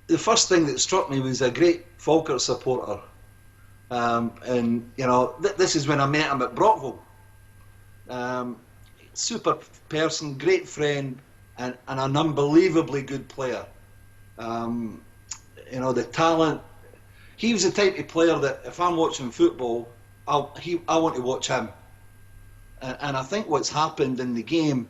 the first thing that struck me was a great Falkirk supporter. And, you know, this is when I met him at Brockville. Um, Super person, great friend, and an unbelievably good player. Um, you know, the talent. He was the type of player that if I'm watching football, I want to watch him. And I think what's happened in the game,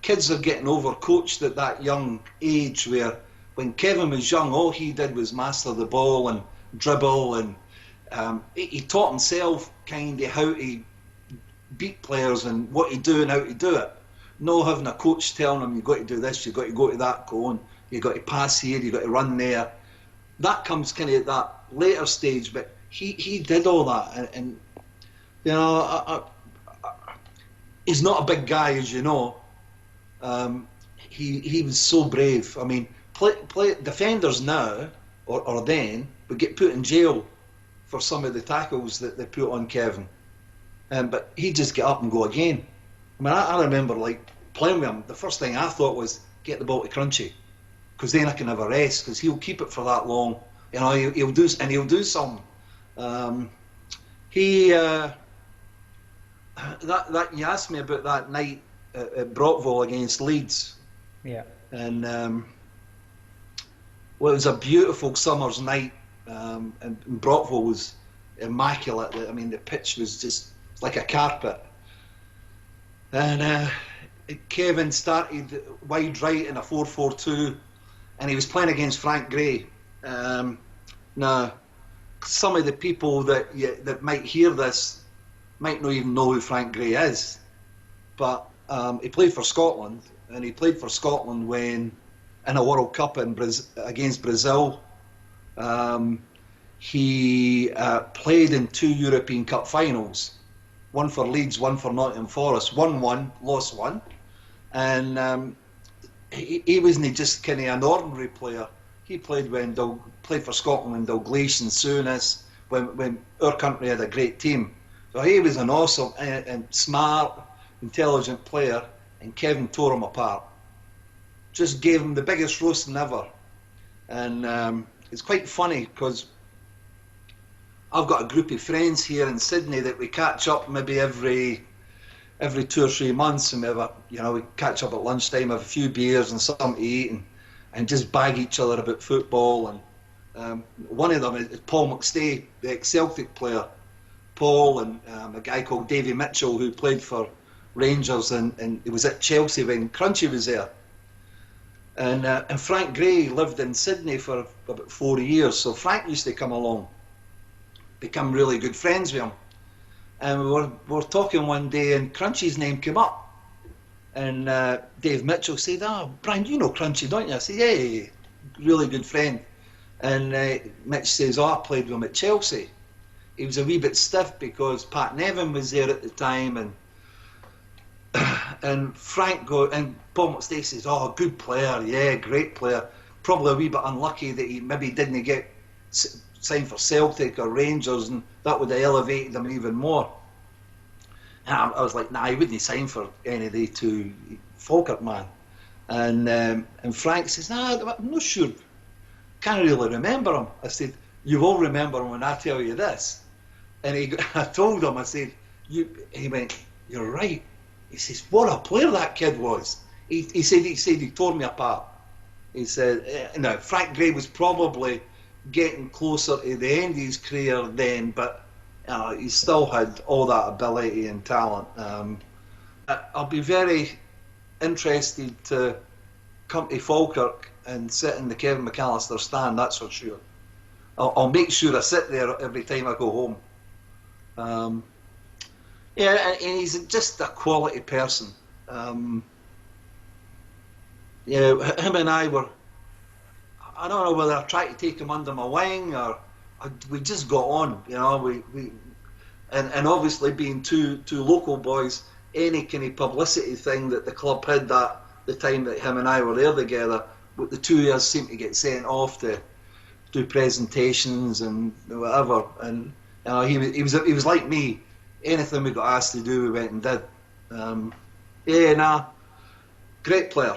kids are getting overcoached at that young age where when Kevin was young, all he did was master the ball and dribble, and he taught himself kind of how to beat players and what to do and how to do it. No having a coach telling him, you've got to do this, you've got to go to that cone, you've got to pass here, you've got to run there. That comes kind of at that later stage, but he did all that. And you know, he's not a big guy, as you know. He was so brave. I mean, defenders now, or then, would get put in jail for some of the tackles that they put on Kevin. But he'd just get up and go again. I mean, I remember like playing with him. The first thing I thought was get the ball to Crunchie, because then I can have a rest, because he'll keep it for that long. You know, he'll do something. He that you asked me about that night at Brockville against Leeds. Yeah. And well, it was a beautiful summer's night, and Brockville was immaculate. I mean, the pitch was just like a carpet. And Kevin started wide right in a 4-4-2, and he was playing against Frank Gray. Now, some of the people that might hear this might not even know who Frank Gray is, but he played for Scotland, and he played for Scotland when in a World Cup against Brazil. He played in 2 European Cup finals, one for Leeds, one for Nottingham Forest. Won one, lost one, and he wasn't just kind of an ordinary player. He played played for Scotland when Dalglish and Souness, when our country had a great team. So he was an awesome and smart, intelligent player, and Kevin tore him apart. Just gave him the biggest roasting ever. And it's quite funny because I've got a group of friends here in Sydney that we catch up maybe every 2 or 3 months, and we catch up at lunchtime, have a few beers and something to eat, and just bag each other about football. And one of them is Paul McStay, the ex-Celtic player. Paul and a guy called Davy Mitchell, who played for Rangers, and he was at Chelsea when Crunchie was there. And Frank Gray lived in Sydney for about 4 years, so Frank used to come along, become really good friends with him. And we were talking one day, and Crunchie's name came up. And Dave Mitchell said, Brian, you know Crunchie, don't you? I said, yeah, really good friend. And Mitch says, I played with him at Chelsea. He was a wee bit stiff because Pat Nevin was there at the time, and and Paul McStay says, good player, yeah, great player. Probably a wee bit unlucky that he maybe didn't get signed for Celtic or Rangers, and that would have elevated him even more. And I was like, nah, he wouldn't sign for any of the 2 Falkirk, man. And Frank says, nah, I'm not sure, can't really remember him. I said, you will remember him when I tell you this. And I told him, I said, he went, you're right. He says, what a player that kid was. He said he tore me apart. He said, Frank Gray was probably getting closer to the end of his career then, but he still had all that ability and talent. I'll be very interested to come to Falkirk and sit in the Kevin McAllister stand, that's for sure. I'll make sure I sit there every time I go home. And he's just a quality person. Him and I were, I don't know whether I tried to take him under my wing or we just got on, and obviously being two local boys, any kind of publicity thing that the club had the time that him and I were there together, the 2 years seemed to get sent off to do presentations and whatever, and he was like me. Anything we got asked to do, we went and did. Great player.